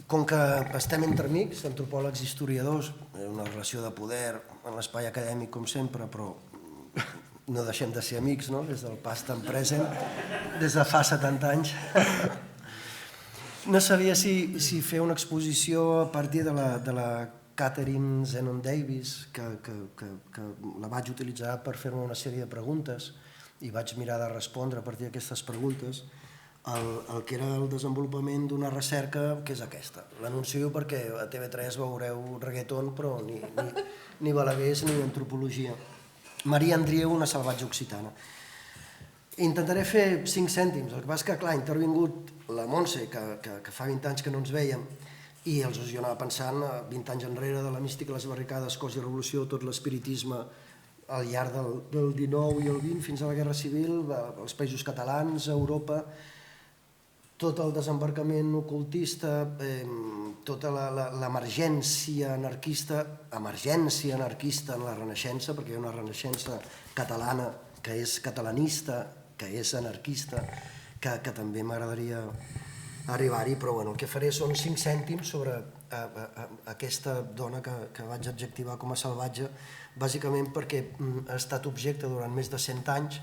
Com que estem entre amics, antropòlegs i historiadors, una relació de poder en l'espai acadèmic com sempre, però no deixem de ser amics, no?, des del past and present, des de fa 70 anys. No sabia si fer una exposició a partir de la Catherine Zenon Davis, que la vaig utilitzar per fer-me una sèrie de preguntes i vaig mirar de respondre a partir d'aquestes preguntes el que era el desenvolupament d'una recerca que és aquesta. L'anuncio perquè a TV3 veureu reggaeton, però ni balaguers ni antropologia. Maria Andrieu, una salvatge occitana. Intentaré fer 5 cèntims, el que passa és que, clar, ha intervingut la Montse, que fa 20 anys que no ens vèiem, i jo anava pensant 20 anys enrere de la mística, les barricades, cos i revolució, tot l'espiritisme al llarg del 19 i el 20 fins a la Guerra Civil, als països catalans, a Europa, tot el desembarcament ocultista, tota l'emergència anarquista en la Renaixença, perquè hi ha una Renaixença catalana que és catalanista, que és anarquista, que també m'agradaria arribar-hi, però el que faré són 5 cèntims sobre aquesta dona que vaig adjectivar com a salvatge, bàsicament perquè ha estat objecte durant més de 100 anys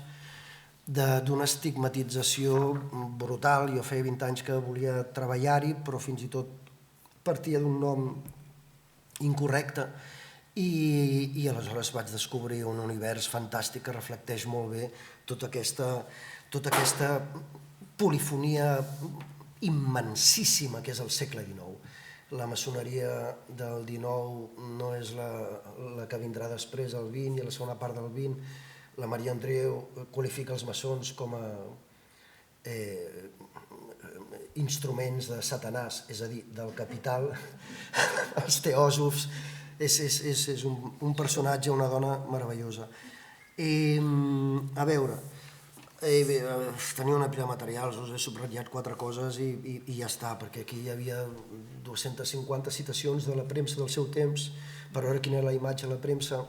d'una estigmatització brutal. Jo feia 20 anys que volia treballar-hi, però fins i tot partia d'un nom incorrecte i aleshores vaig descobrir un univers fantàstic que reflecteix molt bé tota aquesta polifonia immensíssima que és el segle XIX. La maçoneria del XIX no és la que vindrà després, el XX i la segona part del XX. La Maria Andreu qualifica els maçons com a instruments de Satanàs, és a dir, del capital, els teòsofs. És un personatge, una dona meravellosa. A veure, tenia una pila de materials, us he subratllat 4 coses i ja està, perquè aquí hi havia 250 citacions de la premsa del seu temps, per veure quina era la imatge a la premsa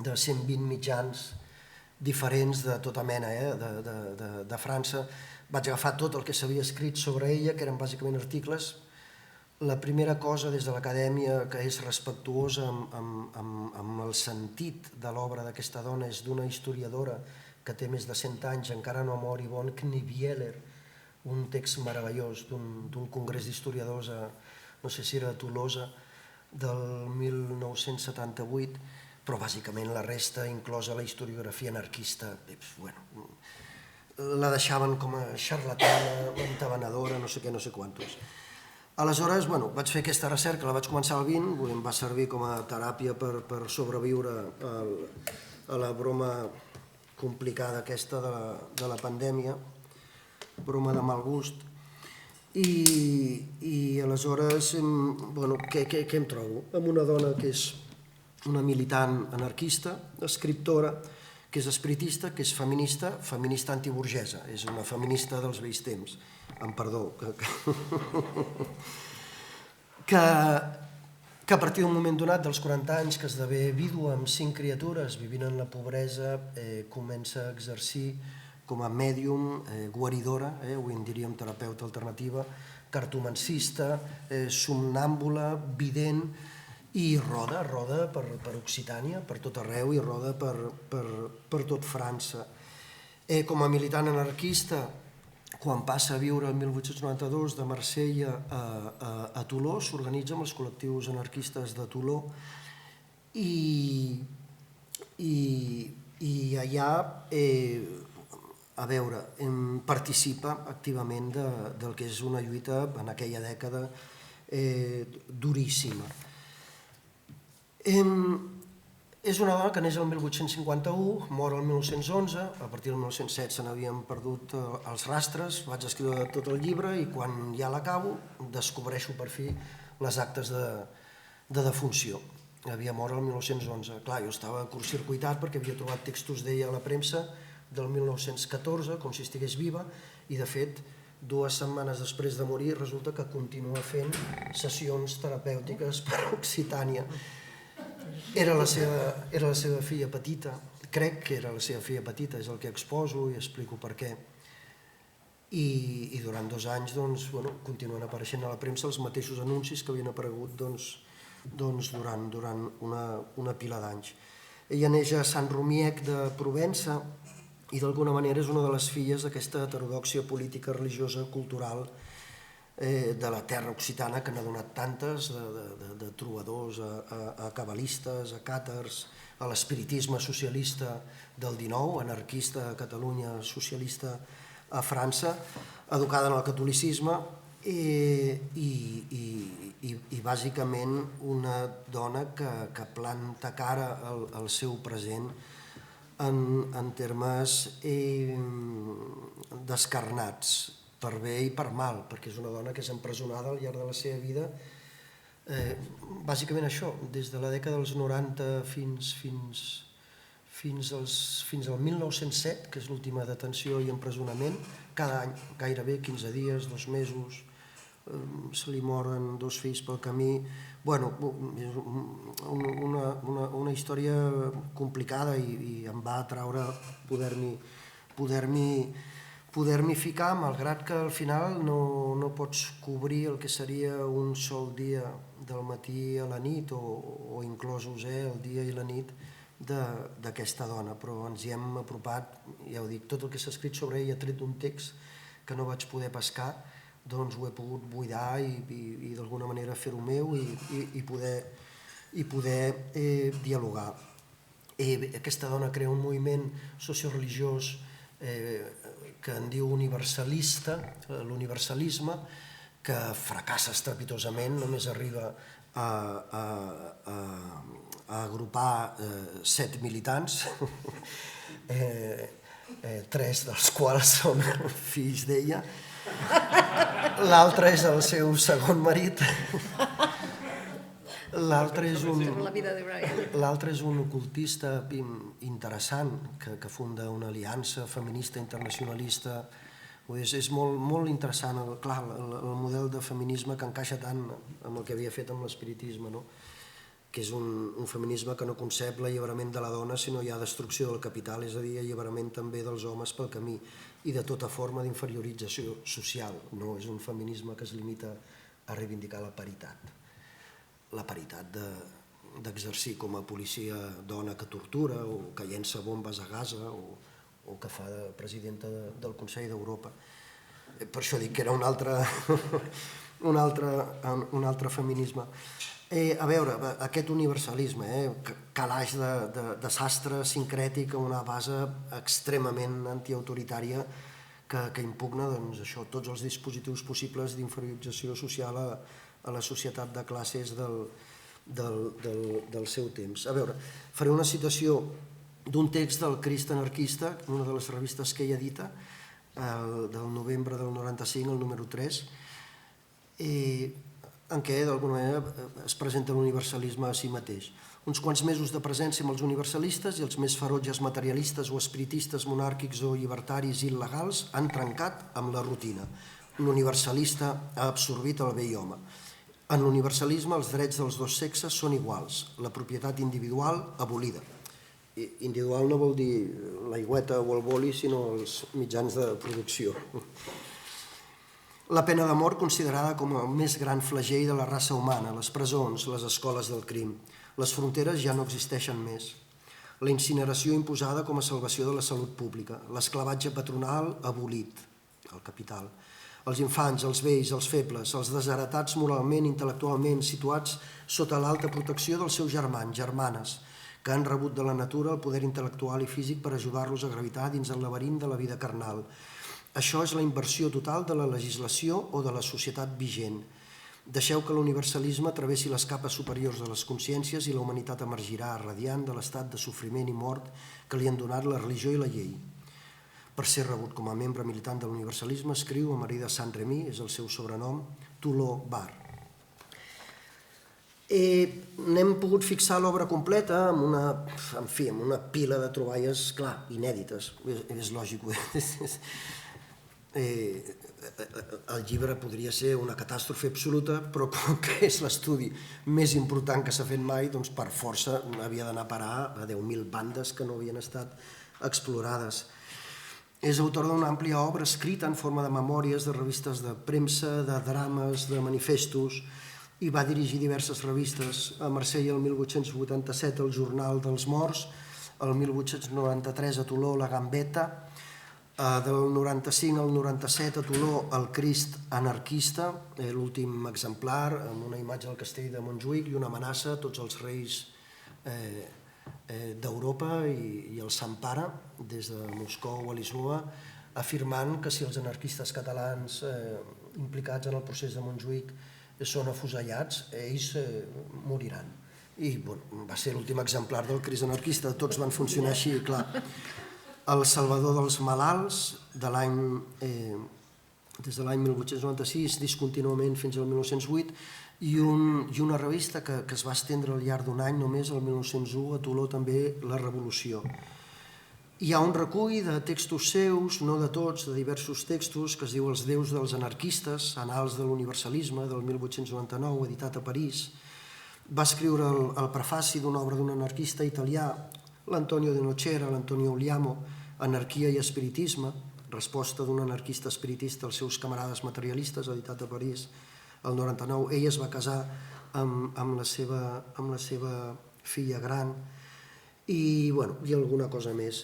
de 120 mitjans diferents de tota mena de França. Vaig agafar tot el que s'havia escrit sobre ella, que eren bàsicament articles. La primera cosa des de l'acadèmia que és respectuosa amb el sentit de l'obra d'aquesta dona és d'una historiadora que té més de 100 anys, encara no mor, Yvonne Kniebieler, un text meravellós d'un congrés d'historiadors, no sé si era a Tolosa, del 1978, però bàsicament la resta, inclosa la historiografia anarquista, la deixaven com a xarlatana, entabanadora, no sé què, no sé quantos. Aleshores, vaig fer aquesta recerca, la vaig començar al 20, em va servir com a teràpia per sobreviure a la broma complicada aquesta de la pandèmia, broma de mal gust. I aleshores, què em trobo? Amb una dona que és una militant anarquista, escriptora, que és espiritista, que és feminista antiburgesa, és una feminista dels vells temps, amb perdó, que a partir d'un moment donat, dels 40 anys, que esdevé vídua amb 5 criatures, vivint en la pobresa, comença a exercir com a mèdium, guaridora, avui en diríem terapeuta alternativa, cartomancista, somnàmbula, vident, i roda per Occitània, per tot arreu, i roda per tot França. Com a militant anarquista, quan passa a viure el 1892 de Marsella a Toló, s'organitza amb els col·lectius anarquistes de Toló i allà participa activament del que és una lluita en aquella dècada duríssima. És una dona que neix el 1851, mor el 1911, a partir del 1907 se n'havien perdut els rastres, vaig escriure tot el llibre i quan ja l'acabo descobreixo per fi les actes de defunció. Havia mort el 1911. Clar, jo estava curtcircuitat perquè havia trobat textos d'ella a la premsa del 1914, com si estigués viva, i de fet 2 setmanes després de morir resulta que continua fent sessions terapèutiques per Occitània. Era la seva filla petita, crec que era la seva filla petita, és el que exposo i explico per què. i durant 2 anys continuen apareixent a la premsa els mateixos anuncis que havien aparegut durant una pila d'anys. Ella neix a Sant Romiec de Provença i d'alguna manera és una de les filles d'aquesta heterodòxia política, religiosa, cultural de la terra occitana, que n'ha donat tantes, de trobadors a cabalistes, a càtars, a l'espiritisme socialista del XIX, anarquista a Catalunya, socialista a França, educada en el catolicisme i bàsicament una dona que planta cara al seu present en termes descarnats, per bé i per mal, perquè és una dona que és empresonada al llarg de la seva vida, bàsicament això, des de la dècada dels 90 fins al 1907, que és l'última detenció i empresonament, cada any, gairebé 15 dies, 2 mesos, se li moren 2 fills pel camí. Bueno, és una història complicada i em va atraure poder-m'hi ficar, malgrat que al final no pots cobrir el que seria un sol dia del matí a la nit o inclosos el dia i la nit d'aquesta dona, però ens hi hem apropat, ja ho dic, tot el que s'ha escrit sobre ella tret d'un text que no vaig poder pescar, doncs ho he pogut buidar i d'alguna manera fer-ho meu i poder dialogar. Aquesta dona crea un moviment socioreligiós que en diu universalista, l'universalisme, que fracassa estrepitosament, només arriba a agrupar 7 militants, 3 dels quals són fills d'ella, l'altre és el seu segon marit, l'altre és un ocultista interessant que funda una aliança feminista internacionalista. És molt interessant, clar, el model de feminisme que encaixa tant amb el que havia fet amb l'espiritisme, que és un feminisme que no concep l'alliberament de la dona, sinó hi ha destrucció del capital, és a dir, alliberament també dels homes pel camí i de tota forma d'inferiorització social. No és un feminisme que es limita a reivindicar la paritat d'exercir com a policia dona que tortura o que llença bombes a Gaza o que fa de presidenta del Consell d'Europa. Per això dic que era un altre feminisme. A veure, aquest universalisme, calaix de sastre sincrètic amb una base extremament antiautoritària que impugna tots els dispositius possibles d'inferiorització social a la societat de classes del seu temps. A veure, faré una citació d'un text del Crist anarquista, una de les revistes que ella edita, del novembre del 95, el número 3, en què d'alguna manera es presenta l'universalisme a si mateix. Uns quants mesos de presència amb els universalistes i els més ferotges materialistes o espiritistes monàrquics o llibertaris il·legals han trencat amb la rutina. L'universalista ha absorbit el vell home. En l'universalisme els drets dels dos sexes són iguals, la propietat individual abolida. Individual no vol dir l'aigüeta o el boli, sinó els mitjans de producció. La pena de mort considerada com el més gran flagell de la raça humana, les presons, les escoles del crim. Les fronteres ja no existeixen més. La incineració imposada com a salvació de la salut pública. L'esclavatge patronal abolit, el capital. Els infants, els vells, els febles, els desheretats moralment, intel·lectualment, situats sota l'alta protecció dels seus germans, germanes, que han rebut de la natura el poder intel·lectual i físic per ajudar-los a gravitar dins el laberint de la vida carnal. Això és la inversió total de la legislació o de la societat vigent. Deixeu que l'universalisme travessi les capes superiors de les consciències i la humanitat emergirà radiant de l'estat de sofriment i mort que li han donat la religió i la llei. Per ser rebut com a membre militant de l'universalisme, escriu a Marie de Saint-Remy, és el seu sobrenom, Toulon Bar. N'hem pogut fixar l'obra completa amb una pila de troballes, clar, inèdites, és lògic. El llibre podria ser una catàstrofe absoluta, però com que és l'estudi més important que s'ha fet mai, doncs per força havia d'anar a parar a 10.000 bandes que no havien estat explorades. És autor d'una àmplia obra escrita en forma de memòries, de revistes de premsa, de drames, de manifestos, i va dirigir diverses revistes. A Marsella el 1887 el Jornal dels Morts, el 1893 a Toló la Gambeta, del 95 al 97 a Toló el Crist anarquista, l'últim exemplar, amb una imatge del castell de Montjuïc i una amenaça a tots els reis d'Europa i el Sant Pare, des de Moscou a Lisboa, afirmant que si els anarquistes catalans implicats en el procés de Montjuïc són afusellats, ells moriran. I va ser l'últim exemplar del Crist anarquista, tots van funcionar així, clar. El Salvador dels Malalts, des de l'any 1896, discontinuament fins al 1908, i una revista que es va estendre al llarg d'un any només, el 1901, a Toló també, La Revolució. Hi ha un recull de textos seus, no de tots, de diversos textos, que es diu Els déus dels anarquistes, Annals de l'universalisme, del 1899, editat a París. Va escriure el prefaci d'una obra d'un anarquista italià, l'Antonio de Nocera, l'Antonio Uliamo, Anarquia i espiritisme, resposta d'un anarquista espiritista als seus camarades materialistes, editat a París el 99. Ell es va casar amb la seva filla gran i alguna cosa més.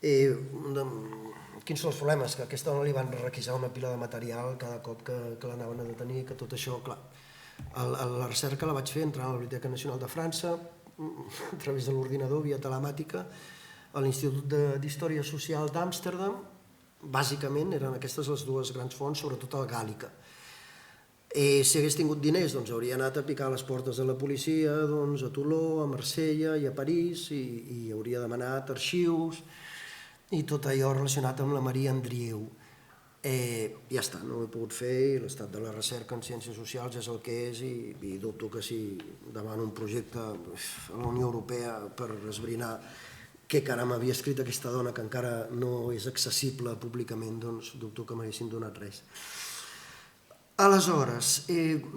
Quins són els problemes? Que a aquesta dona li van requisar una pila de material cada cop que l'anaven a detenir, que tot això, clar. La recerca la vaig fer entrant a la Biblioteca Nacional de França, a través de l'ordinador, via telemàtica, a l'Institut d'Història Social d'Amsterdam. Bàsicament eren aquestes les dues grans fonts, sobretot el Gàl·lica. Si hagués tingut diners, hauria anat a picar a les portes de la policia, a Toló, a Marsella i a París, i hauria demanat arxius i tot allò relacionat amb la Maria Andrieu. Ja està, no ho he pogut fer, i l'estat de la recerca en ciències socials és el que és, i dubto que si demano un projecte a la Unió Europea per esbrinar què caram havia escrit aquesta dona que encara no és accessible públicament, doncs dubto que m'haguessin donat res. Aleshores,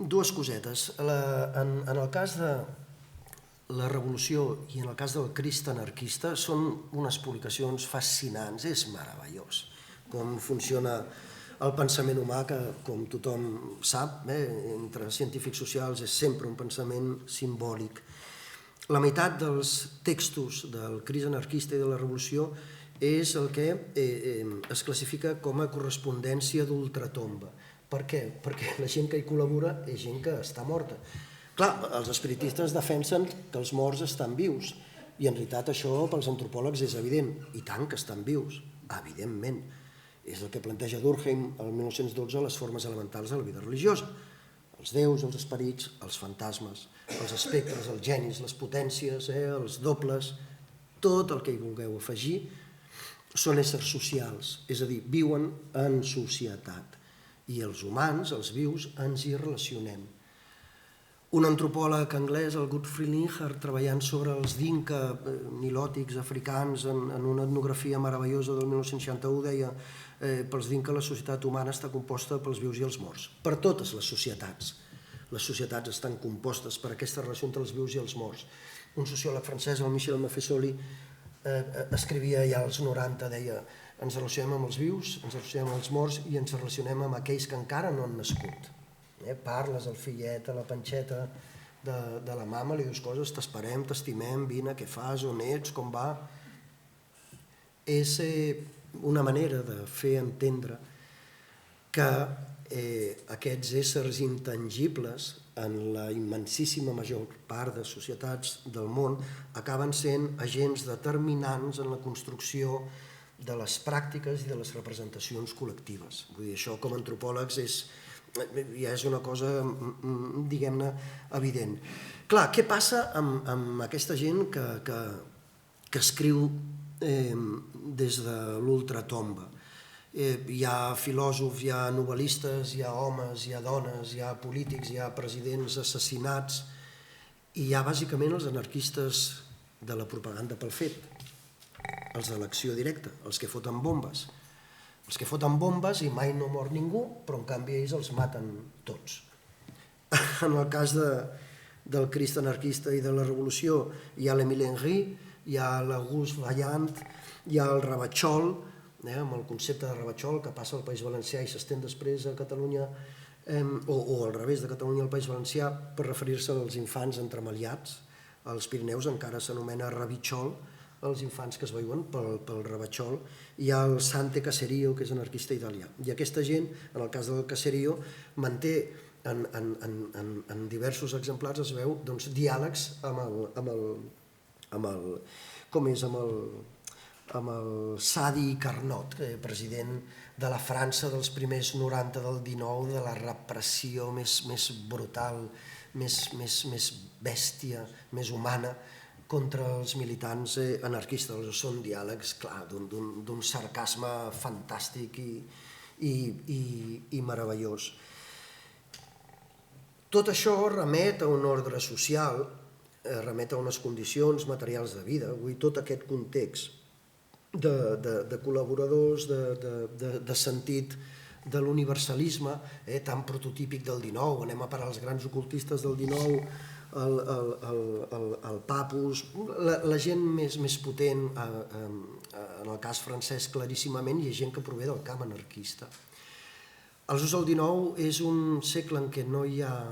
dues cosetes. En el cas de la Revolució i en el cas del Crist anarquista són unes publicacions fascinants, és meravellós com funciona el pensament humà, que com tothom sap, entre científics socials és sempre un pensament simbòlic. La meitat dels textos del Crist anarquista i de la Revolució és el que es classifica com a correspondència d'ultratomba. Per què? Perquè la gent que hi col·labora és gent que està morta. Clar, els espiritistes defensen que els morts estan vius, i en realitat això pels antropòlegs és evident, i tant que estan vius, evidentment. És el que planteja Durkheim el 1912 a les formes elementals de la vida religiosa. Els déus, els esperits, els fantasmes, els espectres, els genis, les potències, els dobles, tot el que hi vulgueu afegir, són éssers socials, és a dir, viuen en societat. I els humans, els vius, ens hi relacionem. Un antropòleg anglès, el Godfrey Linhart, treballant sobre els dinka nilòtics africans en una etnografia meravellosa del 1961, deia: pels dinka la societat humana està composta pels vius i els morts, per totes les societats. Les societats estan compostes per aquesta relació entre els vius i els morts. Un sociòleg francès, el Michel Maffesoli, escrivia ja als 90, deia: ens relacionem amb els vius, ens relacionem amb els morts i ens relacionem amb aquells que encara no han nascut. Parles al fillet, a la panxeta de la mama, li dius coses, t'esperem, t'estimem, vine, què fas, on ets, com va. És una manera de fer entendre que aquests éssers intangibles, en la immensíssima major part de societats del món, acaben sent agents determinants en la construcció de les pràctiques i de les representacions col·lectives. Vull dir, això com a antropòlegs ja és una cosa, diguem-ne, evident. Clar, què passa amb aquesta gent que escriu des de l'ultratomba? Hi ha filòsofs, hi ha novel·listes, hi ha homes, hi ha dones, hi ha polítics, hi ha presidents assassinats, i hi ha bàsicament els anarquistes de la propaganda pel fet, els de l'acció directa, els que foten bombes. Els que foten bombes i mai no mor ningú, però en canvi ells els maten tots. En el cas del Crist anarquista i de la Revolució hi ha l'Émile Henry, hi ha l'Auguste Vaillant, hi ha el Ravachol, amb el concepte de Ravachol, que passa al País Valencià i s'estén després a Catalunya, o al revés, de Catalunya al País Valencià, per referir-se als infants entremaliats. Als Pirineus encara s'anomena Ravichol, els infants que es veuen pel Ravachol. Hi ha el Sante Caserio, que és anarquista italià. I aquesta gent, en el cas del Caserio, manté en diversos exemplars, es veu, diàlegs amb el Sadi Carnot, president de la França dels primers 90 del 19, de la repressió més brutal, més bèstia, més humana, contra els militants anarquistes. Són diàlegs, clar, d'un sarcasme fantàstic i meravellós. Tot això remet a un ordre social, remet a unes condicions materials de vida. Avui tot aquest context de col·laboradors, de sentit de l'universalisme tan prototípic del XIX, anem a parar als grans ocultistes del XIX, el Papus, la gent més potent, en el cas francès claríssimament, hi ha gent que prové del camp anarquista. El just del XIX és un segle en què no hi ha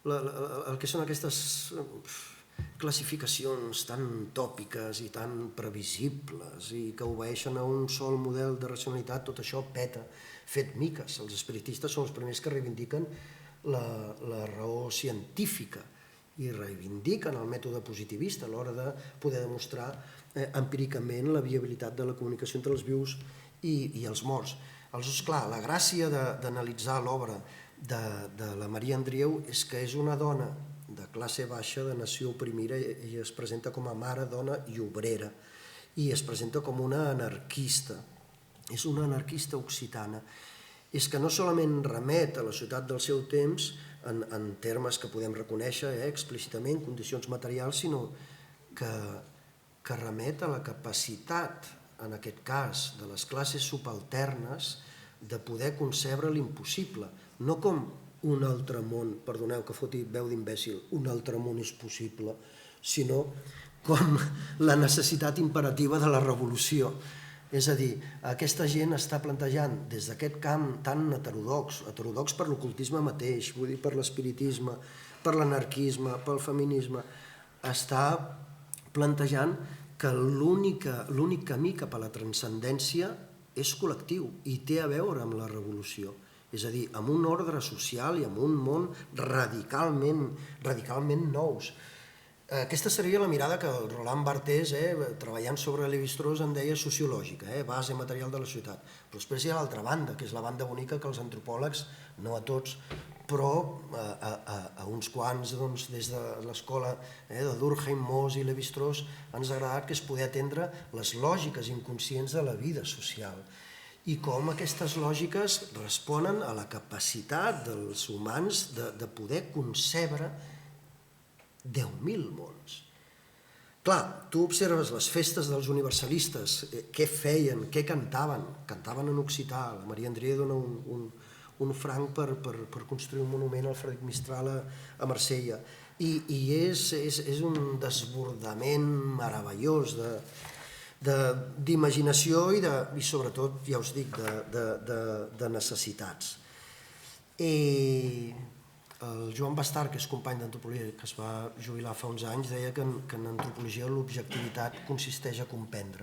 el que són aquestes classificacions tan tòpiques i tan previsibles i que obeeixen a un sol model de racionalitat. Tot això peta, fet miques. Els espiritistes són els primers que reivindiquen la raó científica i reivindiquen el mètode positivista a l'hora de poder demostrar empíricament la viabilitat de la comunicació entre els vius i els morts. Aleshores, clar, la gràcia d'analitzar l'obra de la Maria Andrieu és que és una dona de classe baixa, de nació oprimida, i es presenta com a mare, dona i obrera, i es presenta com una anarquista. És una anarquista occitana. És que no solament remet a la societat del seu temps en termes que podem reconèixer explícitament, condicions materials, sinó que remet a la capacitat, en aquest cas, de les classes subalternes de poder concebre l'impossible, no com un altre món, perdoneu que foti veu d'imbècil, un altre món és possible, sinó com la necessitat imperativa de la revolució. És a dir, aquesta gent està plantejant des d'aquest camp tan heterodox per l'ocultisme mateix, vull dir, per l'espiritisme, per l'anarquisme, pel feminisme, està plantejant que l'únic camí cap a la transcendència és col·lectiu i té a veure amb la revolució. És a dir, amb un ordre social i amb un món radicalment nous. Aquesta seria la mirada que el Roland Barthes, treballant sobre Lévi-Strauss, en deia sociològica, base material de la societat. Però després hi ha l'altra banda, que és la banda bonica que els antropòlegs, no a tots, però a uns quants, des de l'escola de Durkheim, Mauss i Lévi-Strauss, ens ha agradat que es poder atendre les lògiques inconscients de la vida social i com aquestes lògiques responen a la capacitat dels humans de poder concebre 10.000 mons. Clar, tu observes les festes dels universalistes, què feien, què cantaven. Cantaven en occità. La Maria Andrieu dona un franc per construir un monument al Frederic Mistral a Marsella. I és un desbordament meravellós d'imaginació i sobretot, ja us dic, de necessitats. El Joan Bastard, que és company d'antropologia, que es va jubilar fa uns anys, deia que en antropologia l'objectivitat consisteix a comprendre.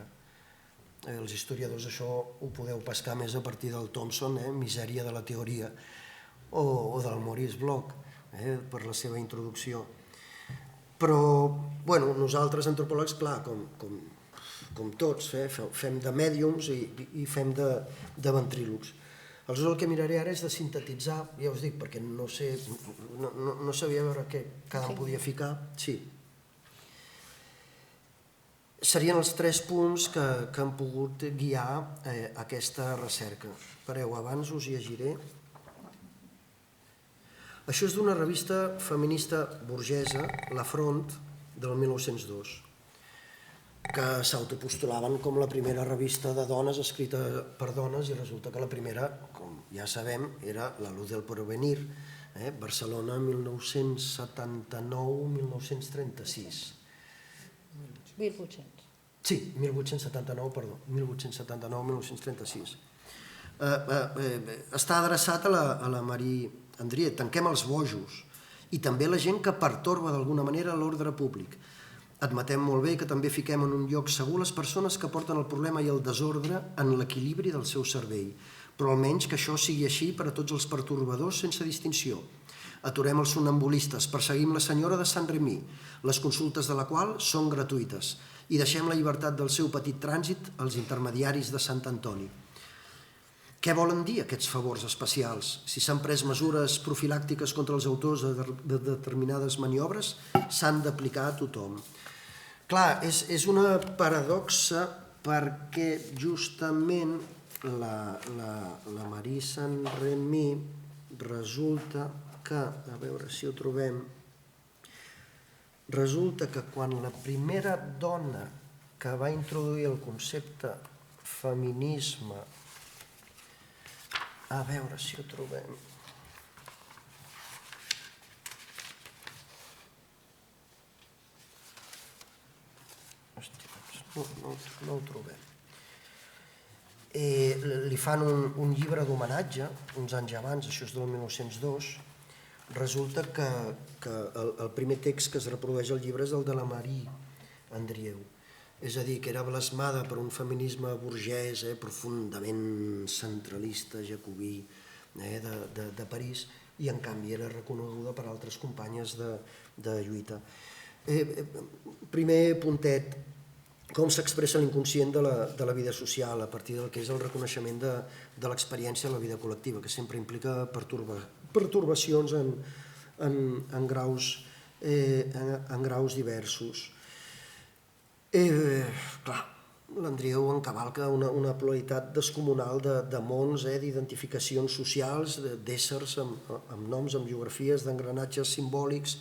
Els historiadors això ho podeu pescar més a partir del Thompson, Misèria de la teoria, o del Maurice Bloch, per la seva introducció. Però, nosaltres antropòlegs, clar, com tots, fem de mèdiums i fem de ventrílocs. Aleshores el que miraré ara és de sintetitzar, ja us dic, perquè no sabia veure què cada un podia ficar. Sí. Serien els 3 punts que han pogut guiar aquesta recerca. Espereu, abans us llegiré. Això és d'una revista feminista burgesa, La Front, del 1902. Que s'autopostulaven com la primera revista de dones escrita per dones i resulta que la primera, com ja sabem, era La Luz del Porvenir, Barcelona 1979-1936. 1800. Sí, 1879, perdó, 1879-1936. Està adreçat a la Marie Andrieu. Tanquem els bojos i també la gent que pertorba d'alguna manera l'ordre públic. Admetem molt bé que també fiquem en un lloc segur les persones que porten el problema i el desordre en l'equilibri del seu cervell, però almenys que això sigui així per a tots els pertorbadors sense distinció. Aturem els somnambulistes, perseguim la senyora de Saint-Rémy, les consultes de la qual són gratuïtes, i deixem la llibertat del seu petit trànsit als intermediaris de Sant Antoni. Què volen dir aquests favors especials? Si s'han pres mesures profilàctiques contra els autors de determinades maniobres, s'han d'aplicar a tothom. Clar, és una paradoxa perquè justament la Marie Saint-Rémy resulta que, a veure si ho trobem, resulta que quan la primera dona que va introduir el concepte feminisme, a veure si ho trobem, no ho trobem, li fan un llibre d'homenatge uns anys abans, això és del 1902. Resulta que el primer text que es reprodueix al llibre és el de la Marie Andrieu, és a dir, que era blasmada per un feminisme burgès profundament centralista, jacobí, de París, i en canvi era reconeguda per altres companyes de lluita. Primer puntet, com s'expressa l'inconscient de la vida social a partir del que és el reconeixement de l'experiència en la vida col·lectiva, que sempre implica pertorbacions en graus diversos. Clar, l'Andrieu encavalca una pluralitat descomunal de mons, d'identificacions socials, d'éssers amb noms, amb biografies, d'engranatges simbòlics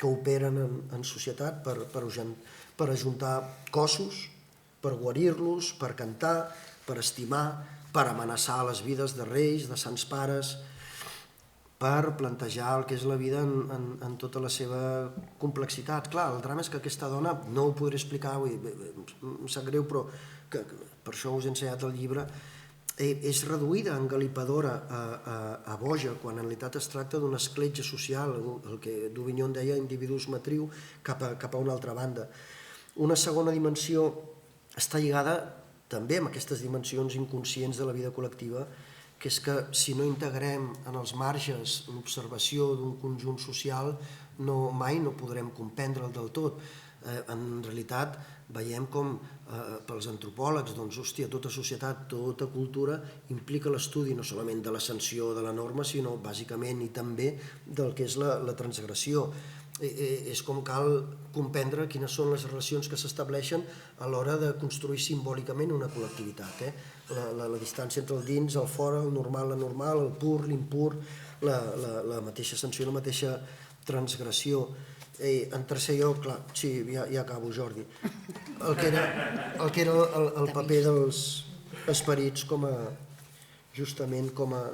que operen en societat per ajuntar cossos, per guarir-los, per cantar, per estimar, per amenaçar les vides de reis, de sants pares, per plantejar el que és la vida en tota la seva complexitat. Clar, el drama és que aquesta dona, no ho podré explicar, em sap greu, però per això us he ensenyat el llibre, és reduïda, engalipadora a boja, quan en realitat es tracta d'una escletxa social, el que Dauvignon deia individus matriu cap a una altra banda. Una segona dimensió està lligada també amb aquestes dimensions inconscients de la vida col·lectiva, que és que si no integrem en els marges l'observació d'un conjunt social, mai no podrem comprendre'l del tot. En realitat veiem com pels antropòlegs, tota societat, tota cultura implica l'estudi no solament de l'ascensió de la norma, sinó bàsicament i també del que és la transgressió. És com cal comprendre quines són les relacions que s'estableixen a l'hora de construir simbòlicament una col·lectivitat. La distància entre el dins, el fora, el normal, l'anormal, el pur, l'impur, la mateixa sanció i la mateixa transgressió. En tercer lloc, clar, sí, ja acabo, Jordi, el que era el paper dels esperits justament com a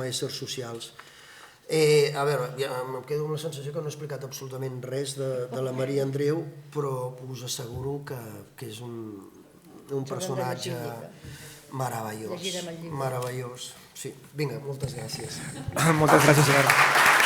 éssers socials. A veure, em quedo amb la sensació que no he explicat absolutament res de la Marie Andrieu, però us asseguro que és un personatge meravellós. Sí, vinga, moltes gràcies. Moltes gràcies, Gerard.